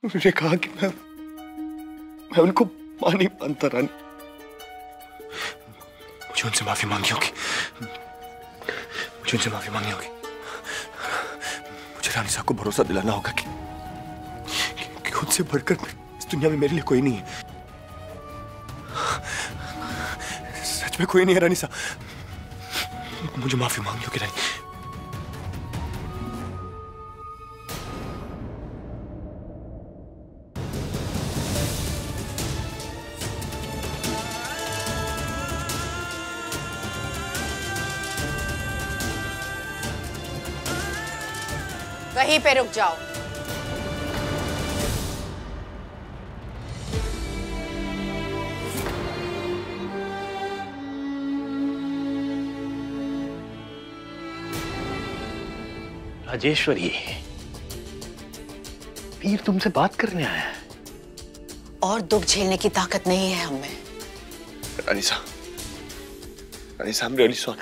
उन्होंने कहा कि मैं उनको मां नहीं मानता रानी। मुझे उनसे माफी मांगनी होगी, मुझे उनसे माफी मांगनी होगी। मुझे रानी साहब को भरोसा दिलाना होगा कि उनसे बढ़कर इस दुनिया में मेरे लिए कोई नहीं है। सच में कोई नहीं है रानी साहब, मुझे माफी मांगनी होगी रानी। वहीं पे रुक जाओ। राजेश्वरी, वीर तुमसे बात करने आया है। और दुख झेलने की ताकत नहीं है हमें। रानी साहब, रियली सॉरी।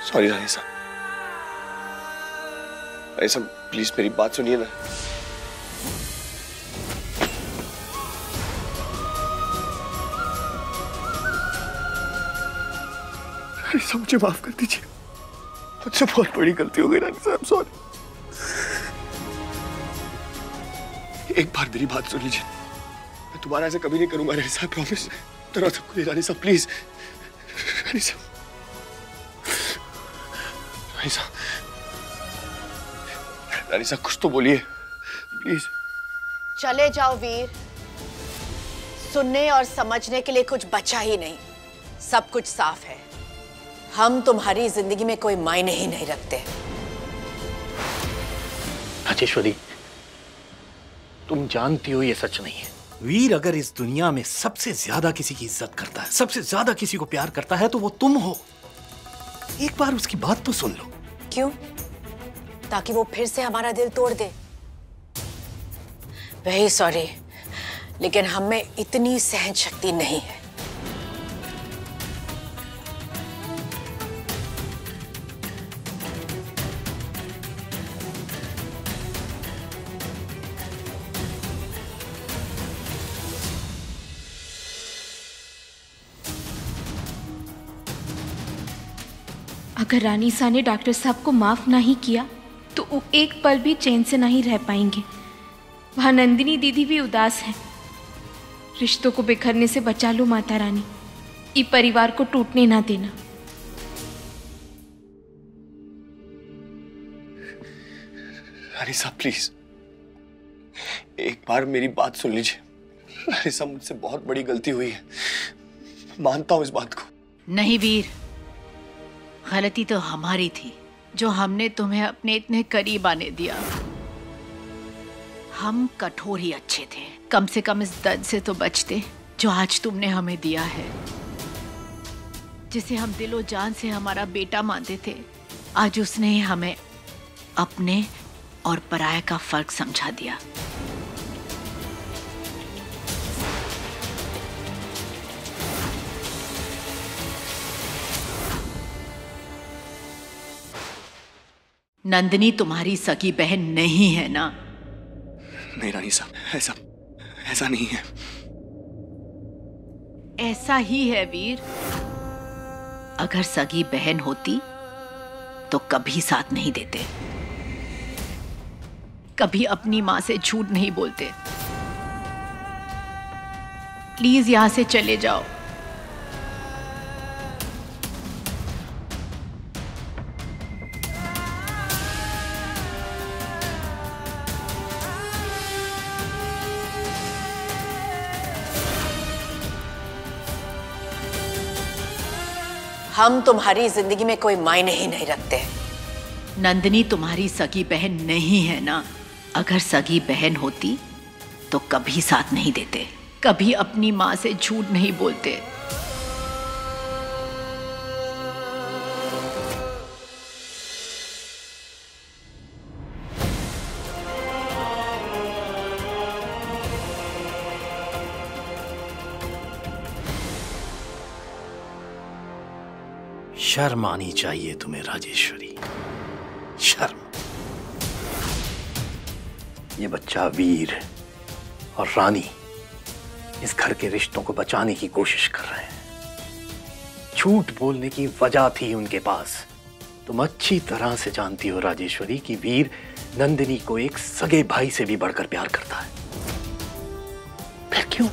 सॉरी रानी साहब। रानी साहब प्लीज मेरी बात सुनिए ना। रानी साहब मुझे माफ कर दीजिए, मुझसे बहुत बड़ी गलती हो गई रानी साहब, सॉरी। एक बार मेरी बात सुन लीजिए, मैं दोबारा ऐसा कभी नहीं करूंगा रानी साहब, प्रॉमिस। रानी साहब प्लीज, रानी साहब, रानी साहब कुछ तो बोलिए प्लीज। चले जाओ वीर, सुनने और समझने के लिए कुछ बचा ही नहीं। सब कुछ साफ है। हम तुम्हारी जिंदगी में कोई मायने ही नहीं रखते। राजेश्वरी, तुम जानती हो ये सच नहीं है। वीर अगर इस दुनिया में सबसे ज्यादा किसी की इज्जत करता है, सबसे ज्यादा किसी को प्यार करता है, तो वो तुम हो। एक बार उसकी बात तो सुन लो। क्यों? ताकि वो फिर से हमारा दिल तोड़ दे। वही सॉरी, लेकिन हम में इतनी सहन शक्ति नहीं है। अगर रानी सा ने डॉक्टर साहब को माफ नहीं किया तो वो एक पल भी चैन से नहीं रह पाएंगे। वहां नंदिनी दीदी भी उदास है। रिश्तों को बिखरने से बचा लो माता रानी, ये परिवार को टूटने ना देना। रानी साहब प्लीज एक बार मेरी बात सुन लीजिए। रानी साहब मुझसे बहुत बड़ी गलती हुई है, मानता हूं इस बात को। नहीं वीर, गलती तो हमारी थी जो हमने तुम्हें अपने इतने करीब आने दिया। हम कठोर ही अच्छे थे, कम से कम इस दर्द से तो बचते जो आज तुमने हमें दिया है, जिसे हम दिलो जान से हमारा बेटा मानते थे। आज उसने हमें अपने और पराये का फर्क समझा दिया। नंदिनी तुम्हारी सगी बहन नहीं है ना? नहीं रानी साहब, ऐसा नहीं है। ऐसा ही है वीर। अगर सगी बहन होती तो कभी साथ नहीं देते, कभी अपनी मां से झूठ नहीं बोलते। प्लीज यहां से चले जाओ। हम तुम्हारी जिंदगी में कोई मायने ही नहीं रखते। नंदिनी तुम्हारी सगी बहन नहीं है ना? अगर सगी बहन होती तो कभी साथ नहीं देते, कभी अपनी मां से झूठ नहीं बोलते। शर्म आनी चाहिए तुम्हें राजेश्वरी, शर्म। ये बच्चा वीर और रानी इस घर के रिश्तों को बचाने की कोशिश कर रहे हैं। झूठ बोलने की वजह थी उनके पास। तुम अच्छी तरह से जानती हो राजेश्वरी कि वीर नंदिनी को एक सगे भाई से भी बढ़कर प्यार करता है। फिर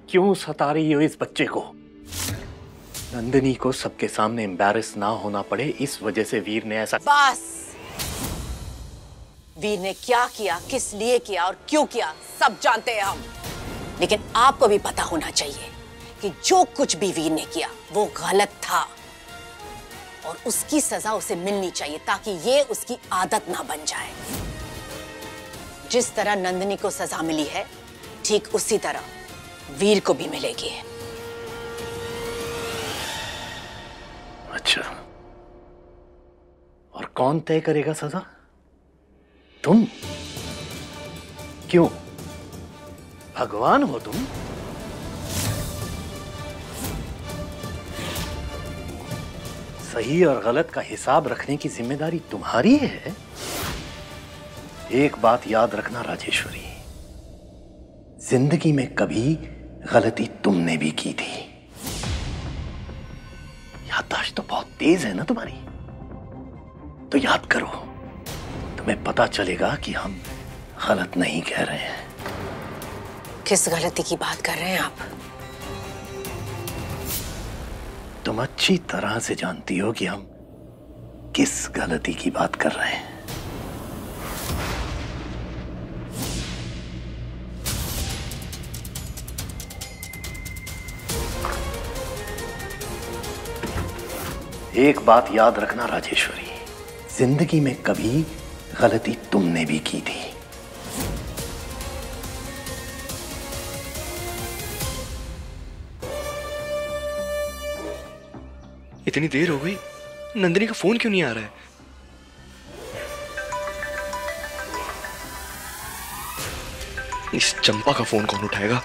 क्यों सता रही हो इस बच्चे को? नंदिनी को सबके सामने एम्बैरेस ना होना पड़े, इस वजह से वीर ने ऐसा। बस, वीर ने क्या किया, किस लिए किया और क्यों किया, सब जानते हैं हम। लेकिन आपको भी पता होना चाहिए कि जो कुछ भी वीर ने किया वो गलत था और उसकी सजा उसे मिलनी चाहिए, ताकि ये उसकी आदत ना बन जाए। जिस तरह नंदिनी को सजा मिली है, ठीक उसी तरह वीर को भी मिलेगी। अच्छा, और कौन तय करेगा सजा? तुम? क्यों? भगवान हो तुम? सही और गलत का हिसाब रखने की जिम्मेदारी तुम्हारी है। एक बात याद रखना राजेश्वरी, जिंदगी में कभी गलती तुमने भी की थी। याददाश्त तो बहुत तेज है ना तुम्हारी, तो याद करो, तुम्हें पता चलेगा कि हम गलत नहीं कह रहे हैं। किस गलती की बात कर रहे हैं आप? तुम अच्छी तरह से जानती हो कि हम किस गलती की बात कर रहे हैं। एक बात याद रखना राजेश्वरी, जिंदगी में कभी गलती तुमने भी की थी। इतनी देर हो गई, नंदिनी का फोन क्यों नहीं आ रहा है? इस चंपा का फोन कौन उठाएगा?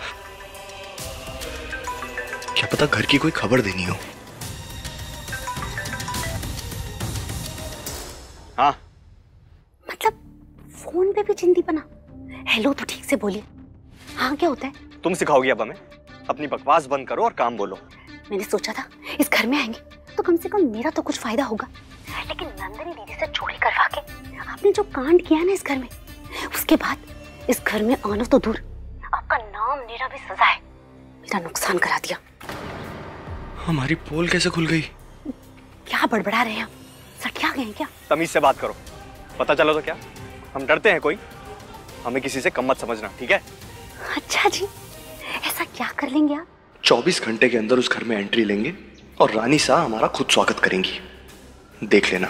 क्या पता घर की कोई खबर देनी हो। हाँ, मतलब फोन पे भी चिंती बना। हेलो तो ठीक से बोलिए। हाँ, क्या होता है? तुम सिखाओगी अब हमें? अपनी बकवास बंद करो और काम बोलो। मैंने सोचा था इस घर में आएंगे तो कम से कम मेरा तो कुछ फायदा होगा, लेकिन नंदिनी दीदी से चोरी करवा के आपने जो कांड किया ना इस घर में, उसके बाद इस घर में आना तो दूर, आपका नाम लेना भी सजा है। मेरा नुकसान करा दिया। हमारी पोल कैसे खुल गई? क्या बड़बड़ा रहे हैं आप? सटिया गए हैं क्या? तमीज से बात करो। पता चलो तो क्या, हम डरते हैं कोई? हमें किसी से कम मत समझना, ठीक है? अच्छा जी, ऐसा क्या कर लेंगे आप? 24 घंटे के अंदर उस घर में एंट्री लेंगे और रानी सा हमारा खुद स्वागत करेंगी, देख लेना।